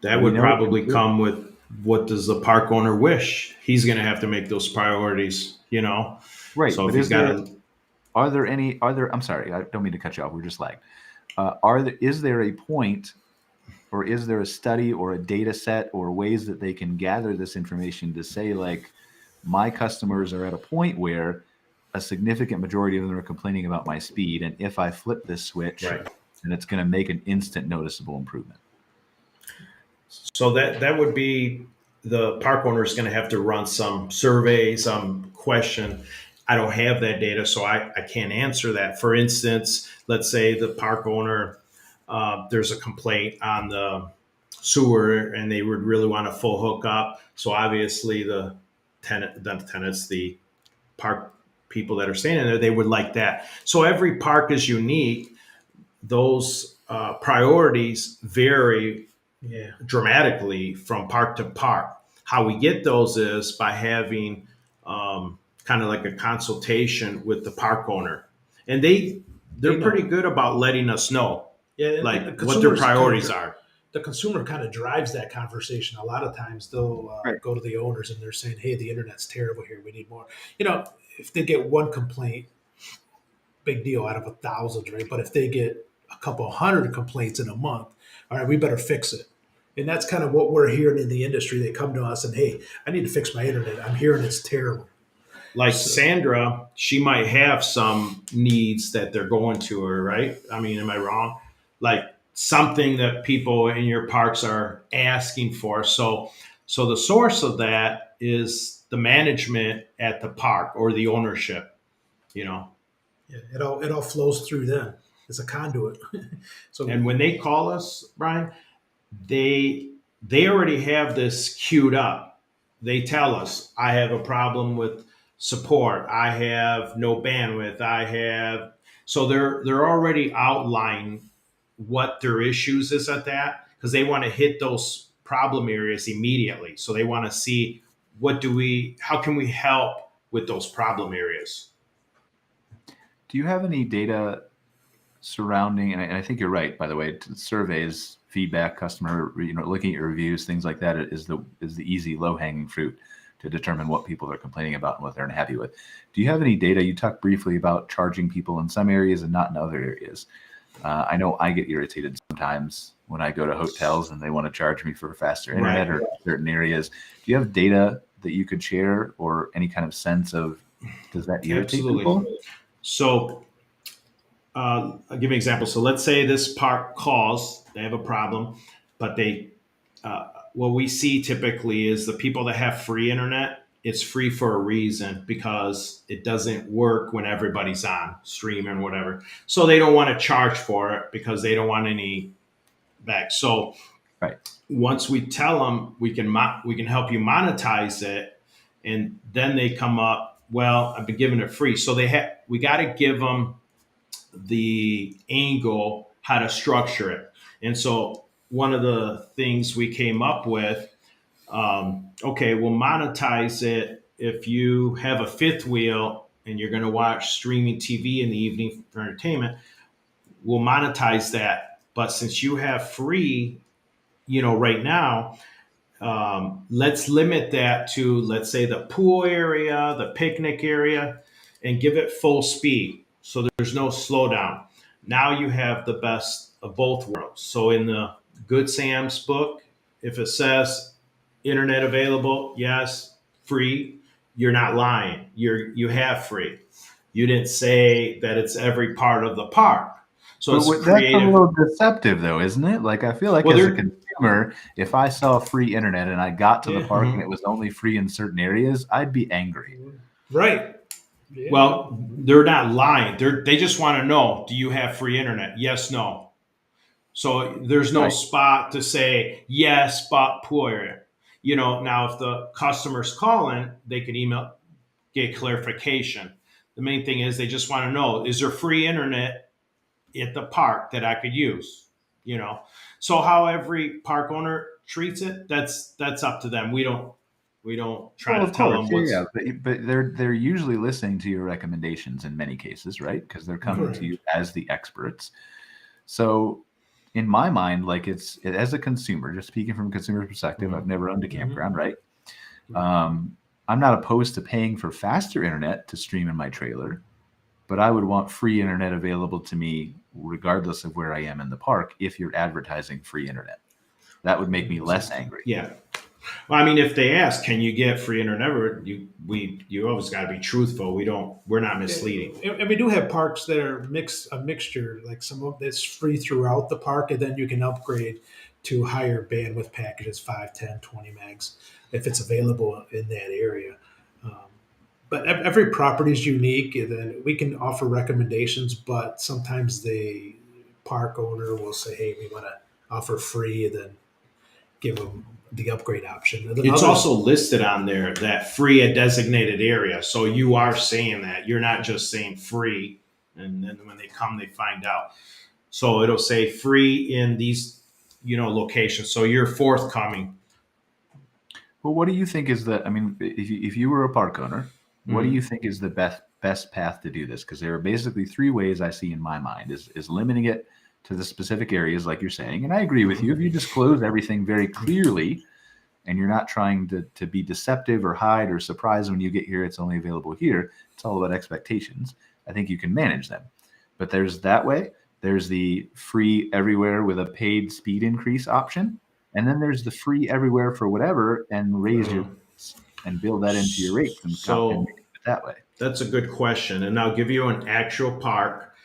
That would probably come with, what does the park owner wish? He's going to have to make those priorities, Right. So if he's got to... I'm sorry, I don't mean to cut you off. We're just lagged. Is there a point, or is there a study or a data set or ways that they can gather this information to say, like, my customers are at a point where a significant majority of them are complaining about my speed, and if I flip this switch, then it's going to make an instant noticeable improvement? So that would be, the park owner is going to have to run some survey, some question. I don't have that data, so I can't answer that. For instance, let's say the park owner, there's a complaint on the sewer and they would really want a full hookup. So obviously the tenants, the park people that are staying in there, they would like that. So every park is unique. Those priorities vary dramatically from park to park. How we get those is by having kind of like a consultation with the park owner, and they're pretty good about letting us know like what their priorities are. The consumer kind of drives that conversation. A lot of times they'll go to the owners and they're saying, hey, the internet's terrible here, we need more. If they get one complaint, big deal out of 1,000, right? But if they get a couple hundred complaints in a month, all right, we better fix it. And that's kind of what we're hearing in the industry. They come to us and, hey, I need to fix my internet. I'm hearing it's terrible. Like Sandra, she might have some needs that they're going to her, right? I mean, am I wrong? Like something that people in your parks are asking for. So the source of that is the management at the park or the ownership, Yeah, it all flows through them. It's a conduit. And when they call us, Brian, they already have this queued up. They tell us, I have a problem with support. I have no bandwidth. So they're already outlining what their issues is at that, because they want to hit those problem areas immediately. So they want to see how can we help with those problem areas? Do you have any data surrounding, and I think you're right, by the way, surveys, feedback, customer, looking at your reviews, things like that is the easy low-hanging fruit to determine what people are complaining about and what they're unhappy with. Do you have any data? You talked briefly about charging people in some areas and not in other areas. I know I get irritated sometimes when I go to hotels and they want to charge me for faster internet or certain areas. Do you have data that you could share, or any kind of sense of, does that irritate people? So I'll give you an example. So let's say this park calls, they have a problem, but what we see typically is the people that have free internet, it's free for a reason, because it doesn't work when everybody's on stream and whatever. So they don't want to charge for it because they don't want any back. So Right. Once we tell them we can help you monetize it, and then they come up, well, I've been giving it free. So we got to give them the angle how to structure it. And so one of the things we came up with, okay, we'll monetize it if you have a fifth wheel and you're going to watch streaming TV in the evening for entertainment. We'll monetize that. But since you have free, right now, let's limit that to, let's say, the pool area, the picnic area, and give it full speed. So there's no slowdown. Now you have the best of both worlds. So in the Good Sam's book, if it says internet available, yes, free, you're not lying. You have free. You didn't say that it's every part of the park. So it's that's creative. a little deceptive, though, isn't it? Like, I feel like as a consumer, if I saw free internet and I got to the park and it was only free in certain areas, I'd be angry. Right. Yeah. Well, they're not lying. They just want to know, do you have free internet? Yes, no. So there's no spot to say, yes, but pool area. Now if the customer's calling, they can email, get clarification. The main thing is they just want to know, is there free internet at the park that I could use? So how every park owner treats it, that's up to them. We don't try to tell them what's... Yeah, but they're usually listening to your recommendations in many cases, right? Because they're coming to you as the experts. So in my mind, like as a consumer, just speaking from a consumer perspective, I've never owned a campground, right? I'm not opposed to paying for faster internet to stream in my trailer, but I would want free internet available to me regardless of where I am in the park if you're advertising free internet. That would make me less angry. Yeah. Well, I mean, if they ask, can you get free internet? You always got to be truthful. We're not misleading. And we do have parks that are a mixture, like some of that's free throughout the park, and then you can upgrade to higher bandwidth packages, 5, 10, 20 megs, if it's available in that area. But every property is unique, and then we can offer recommendations, but sometimes the park owner will say, hey, we want to offer free, and then give them the upgrade option. It's also listed on there that free a designated area. So you are saying that. You're not just saying free, and then when they come, they find out. So it'll say free in these, locations. So you're forthcoming. Well, what do you think is if you were a park owner, what do you think is the best path to do this? Because there are basically three ways I see in my mind is limiting it to the specific areas like you're saying. And I agree with you. If you disclose everything very clearly and you're not trying to be deceptive or hide or surprise when you get here, it's only available here. It's all about expectations. I think you can manage them. But there's that way. There's the free everywhere with a paid speed increase option. And then there's the free everywhere for whatever and raise your and build that into your rates and make it that way. That's a good question. And I'll give you an actual park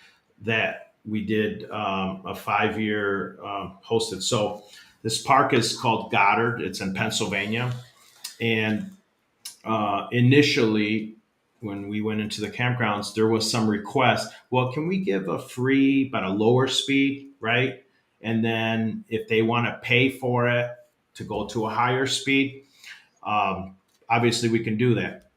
that we did a 5-year hosted. So this park is called Goddard. It's in Pennsylvania. And initially, when we went into the campgrounds, there was some request. Well, can we give a free but a lower speed, right? And then if they want to pay for it to go to a higher speed, obviously we can do that.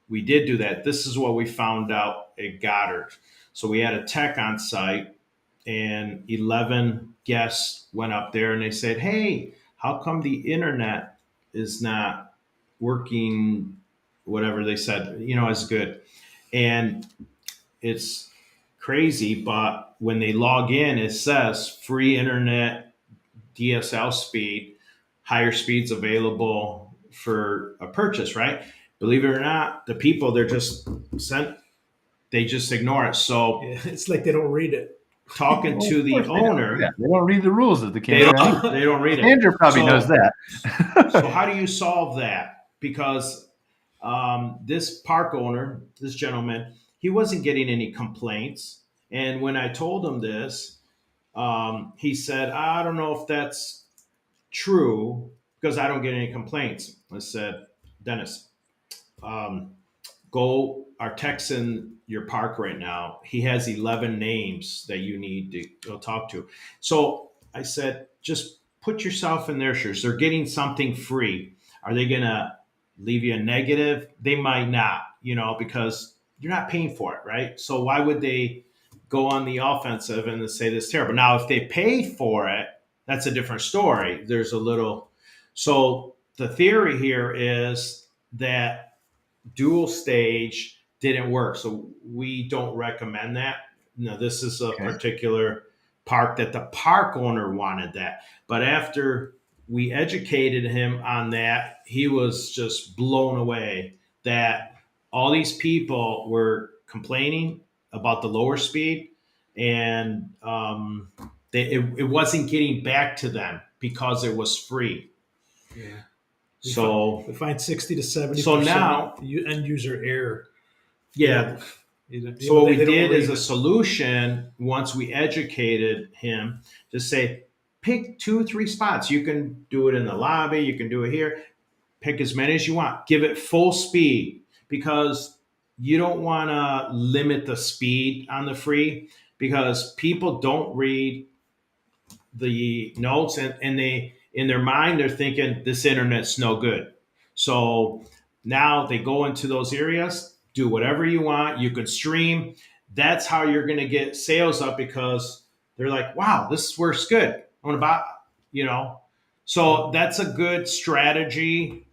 We did do that. This is what we found out at Goddard. So we had a tech on site and 11 guests went up there and they said, hey, how come the internet is not working, whatever they said, as good. And it's crazy, but when they log in, it says free internet, DSL speed, higher speeds available for a purchase, right? Believe it or not, the people they just ignore it. So it's like they don't read it. Talking to the owner, they don't read the rules of the campground. They don't read it. Andrew probably knows that. So how do you solve that? Because this park owner, this gentleman, he wasn't getting any complaints. And when I told him this, he said, I don't know if that's true because I don't get any complaints. I said, Dennis, go, our tech's in your park right now. He has 11 names that you need to go talk to. So I said, just put yourself in their shoes. They're getting something free. Are they going to leave you a negative? They might not, because you're not paying for it, right? So why would they go on the offensive and say this is terrible? Now, if they paid for it, that's a different story. There's a little. So the theory here is that dual stage didn't work. So we don't recommend that. No, this is a particular park that the park owner wanted that. But after we educated him on that, he was just blown away that all these people were complaining about the lower speed, and it wasn't getting back to them because it was free. Yeah. We find 60 to 70% so now end user error. Yeah. So what we did as a solution, once we educated him, to say, pick 2 or 3 spots. You can do it in the lobby. You can do it here. Pick as many as you want. Give it full speed, because you don't want to limit the speed on the free, because people don't read the notes, and they, in their mind, they're thinking this internet's no good. So now they go into those areas, do whatever you want. You can stream. That's how you're going to get sales up, because they're like, wow, this works good. I want to buy, So that's a good strategy.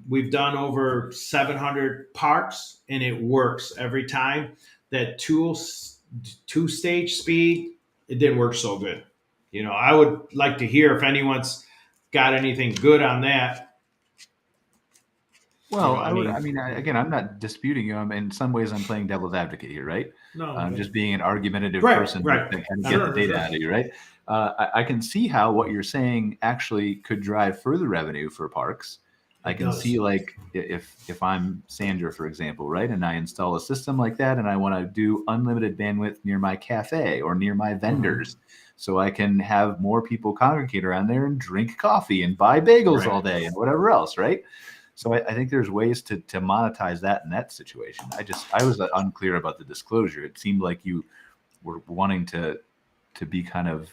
We've done over 700 parks, and it works every time. That two-stage speed, it didn't work so good. I would like to hear if anyone's got anything good on that. Well, again, I'm not disputing you. In some ways, I'm playing devil's advocate here, right? No, I'm just being an argumentative person that can get the data out of you, right? I can see how what you're saying actually could drive further revenue for parks. I can see, like, if I'm Sandra, for example, right, and I install a system like that, and I want to do unlimited bandwidth near my cafe or near my vendors, so I can have more people congregate around there and drink coffee and buy bagels all day and whatever else, right? So I think there's ways to monetize that in that situation. I was unclear about the disclosure. It seemed like you were wanting to be kind of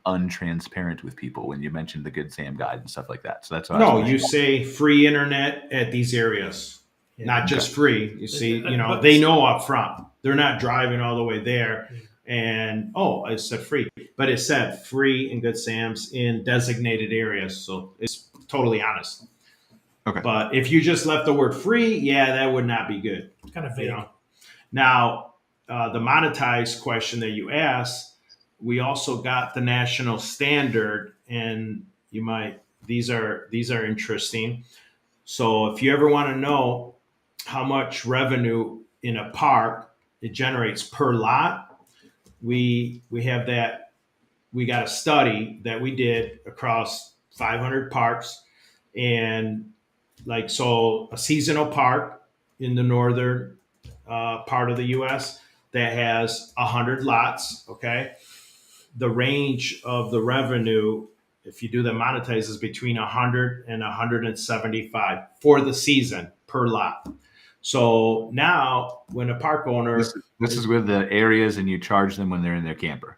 untransparent with people when you mentioned the Good Sam guide and stuff like that. So that's why you say free internet at these areas, not just free. You see, they know up front. They're not driving all the way there. And it said free, but it said free in Good Sam's in designated areas. So it's totally honest. Okay. But if you just left the word free, that would not be good. Kind of vague. Now, the monetized question that you asked, we also got the national standard, and these are interesting. So if you ever want to know how much revenue in a park it generates per lot, we have that. We got a study that we did across 500 parks, and a seasonal park in the northern part of the U.S. that has 100 lots. Okay, the range of the revenue, if you do the monetize, is between 100 and 175 for the season per lot. So now, when a park owner, this is with the areas, and you charge them when they're in their camper.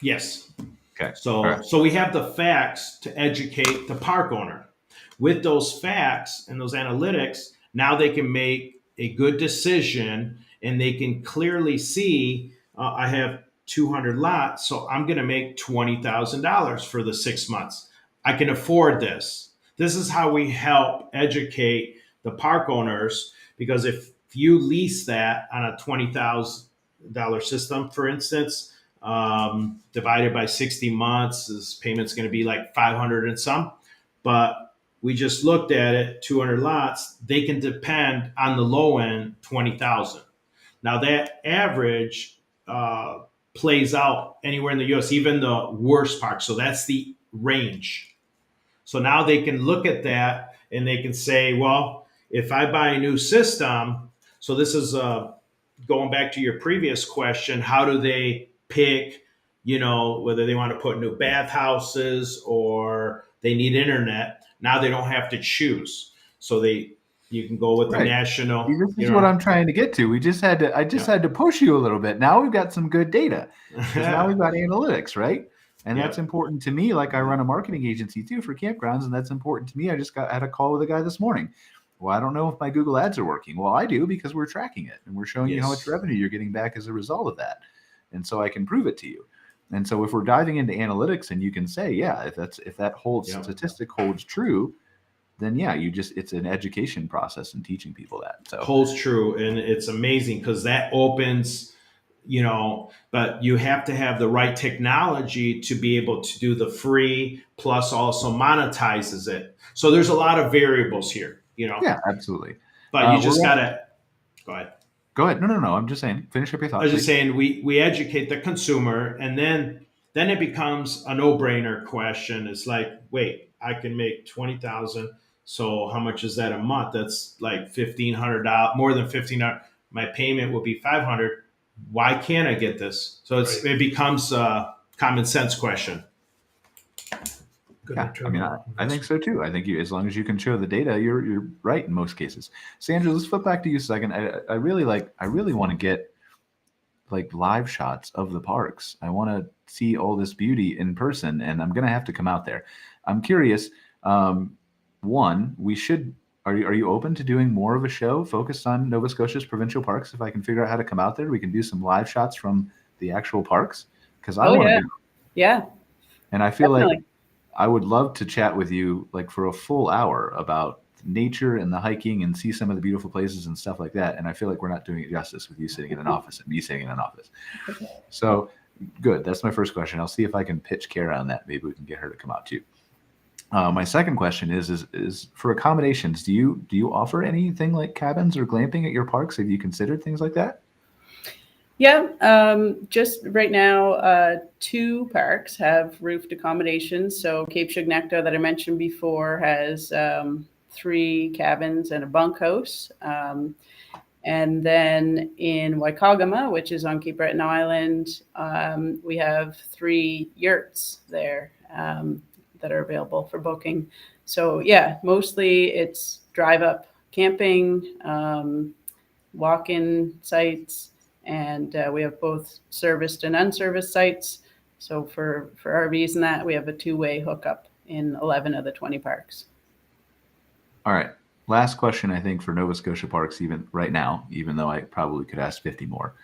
Yes. Okay. So we have the facts to educate the park owner. With those facts and those analytics, now they can make a good decision, and they can clearly see, I have 200 lots, so I'm going to make $20,000 for the 6 months. I can afford this. This is how we help educate the park owners, because if you lease that on a $20,000 system, for instance, divided by 60 months, this payment's going to be like 500 and some, but we just looked at it, 200 lots, they can depend on the low end, 20,000. Now that average plays out anywhere in the U.S., even the worst parts. So that's the range. So now they can look at that, and they can say, well, if I buy a new system, so this is going back to your previous question, how do they pick, whether they want to put new bathhouses or they need internet? Now they don't have to choose. So you can go with the national. This is what I'm trying to get to. I just had to push you a little bit. Now we've got some good data. Now we've got analytics, right? And Yeah. that's important to me. Like I run a marketing agency too for campgrounds, and that's important to me. I just had a call with a guy this morning. Well, I don't know if my Google ads are working. Well, I do, because we're tracking it and we're showing you how much Yes. revenue you're getting back as a result of that. And so I can prove it to you. And so if we're diving into analytics and you can say, yeah, if that whole Yeah. statistic holds true, then yeah, it's an education process and teaching people that. So Holds true. And it's amazing because that opens, but you have to have the right technology to be able to do the free plus also monetizes it. So there's a lot of variables here, yeah, absolutely. but you we're just gonna- gotta go ahead. Go ahead. No. I'm just saying, finish up your I thoughts. was just please. saying we educate the consumer, and then it becomes a no-brainer question. It's like, wait, I can make 20,000. So how much is that a month? That's like $1,500, more than $1,500. My payment will be $500. Why can't I get this? So it becomes a common sense question. Good Yeah, I mean, I think so too. I think as long as you can show the data, you're right in most cases. Sandra, let's flip back to you a second. I really want to get like live shots of the parks. I want to see all this beauty in person, and I'm gonna have to come out there. I'm curious. One, are you open to doing more of a show focused on Nova Scotia's provincial parks? If I can figure out how to come out there, we can do some live shots from the actual parks, because I want to. Yeah. And I feel Definitely. like I would love to chat with you like for a full hour about nature and the hiking and see some of the beautiful places and stuff like that. And I feel like we're not doing it justice with you sitting in an office and me sitting in an office. So good. That's my first question. I'll see if I can pitch Cara on that. Maybe we can get her to come out too. My second question is for accommodations. Do you offer anything like cabins or glamping at your parks? Have you considered things like that? Yeah, just right now, 2 parks have roofed accommodations. So Cape Chignecto that I mentioned before has 3 cabins and a bunkhouse. And then in Waikagama, which is on Cape Breton Island, we have 3 yurts there that are available for booking. So yeah, mostly it's drive up camping, walk-in sites. And we have both serviced and unserviced sites. So for RVs and that, we have a 2-way hookup in 11 of the 20 parks. All right. Last question, I think, for Nova Scotia parks, even right now, even though I probably could ask 50 more.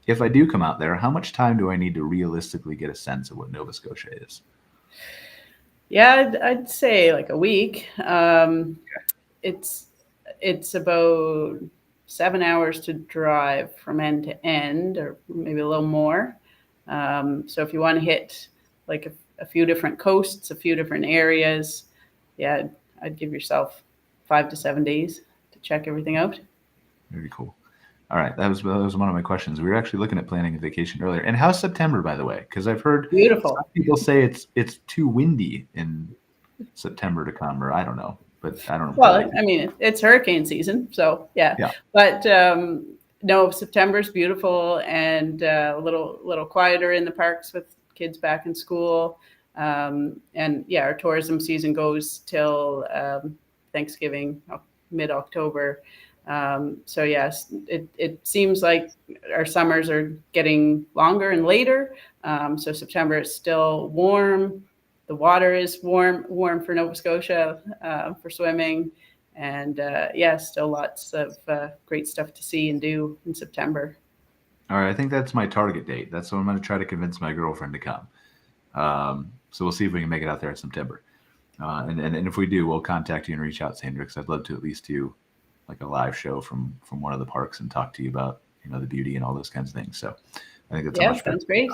If I do come out there, how much time do I need to realistically get a sense of what Nova Scotia is? Yeah, I'd say like a week. It's about 7 hours to drive from end to end, or maybe a little more. So if you want to hit like a few different coasts, a few different areas, yeah, I'd give yourself 5 to 7 days to check everything out. Very cool. All right, that was one of my questions. We were actually looking at planning a vacation earlier. And how's September, by the way? Because I've heard Beautiful. some people say it's too windy in September to come, or I don't know. But I don't know. Well, I mean, it's hurricane season, so yeah. But no, September's beautiful and a little quieter in the parks with kids back in school. And yeah, our tourism season goes till Thanksgiving, mid-October. So yes, it seems like our summers are getting longer and later. So September is still warm. The water is warm for Nova Scotia for swimming. And yeah, still lots of great stuff to see and do in September. All right, I think that's my target date. That's what I'm going to try to convince my girlfriend to come. So we'll see if we can make it out there in September. And if we do, we'll contact you and reach out, Sandra, because I'd love to at least do like a live show from one of the parks and talk to you about the beauty and all those kinds of things. So I think that's sounds great.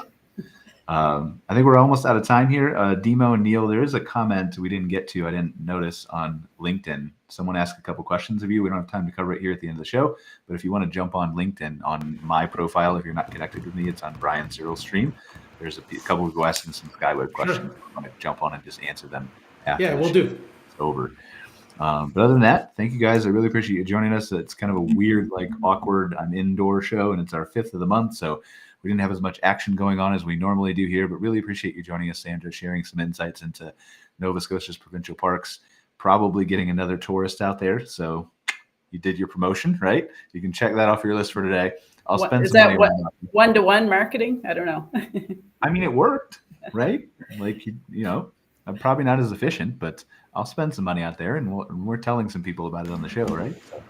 I think we're almost out of time here. Demo and Neil, there is a comment we didn't get to. I didn't notice on LinkedIn. Someone asked a couple questions of you. We don't have time to cover it here at the end of the show. But if you want to jump on LinkedIn, on my profile, if you're not connected with me, it's on Brian Searl's stream. There's a couple of people asking some SkyWeb questions. Sure. I want to jump on and just answer them after. Yeah, we'll do. It's over. But other than that, thank you guys. I really appreciate you joining us. It's kind of a weird, awkward, I'm indoor show, and it's our 5th of the month. So we didn't have as much action going on as we normally do here, but really appreciate you joining us, Sandra, sharing some insights into Nova Scotia's provincial parks, probably getting another tourist out there. So you did your promotion, right? You can check that off your list for today. I'll spend some money on that. One-to-one marketing? I don't know. I mean, it worked. right? Like, I'm probably not as efficient, but I'll spend some money out there, and we're telling some people about it on the show, right? So,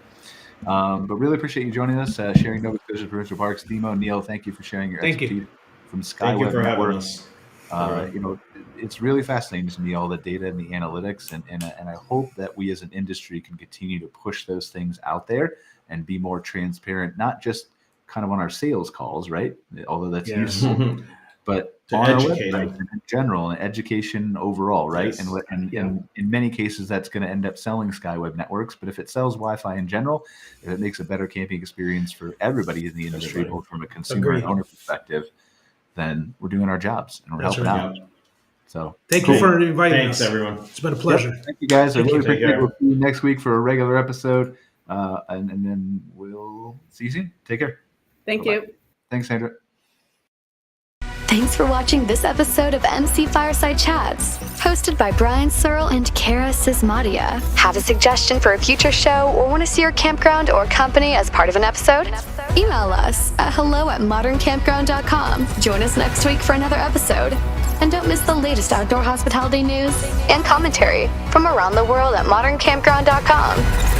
but really appreciate you joining us, sharing Nova Scotia Provincial Parks. Demo, Neil, thank you for sharing your expertise from SkyWeb Thank you for Network. having us. It's really fascinating to me, all the data and the analytics, and I hope that we as an industry can continue to push those things out there and be more transparent, not just kind of on our sales calls, right? Although that's useful, but to on our educate website in general and education overall, right? Yes. And in many cases, that's going to end up selling SkyWeb networks. But if it sells Wi-Fi in general, if it makes a better camping experience for everybody in the industry, both from a consumer and owner perspective, then we're doing our jobs and we're helping out. So thank you for inviting us. Thanks, everyone. It's been a pleasure. Yep. Thank you, guys. I really appreciate it. We'll see you next week for a regular episode. And then we'll see you soon. Take care. Thank Bye-bye. you. Thanks, Sandra. Thanks for watching this episode of MC Fireside Chats, hosted by Brian Searl and Cara Csizmadia. Have a suggestion for a future show or want to see your campground or company as part of an episode? Email us at hello@moderncampground.com. Join us next week for another episode. And don't miss the latest outdoor hospitality news and commentary from around the world at moderncampground.com.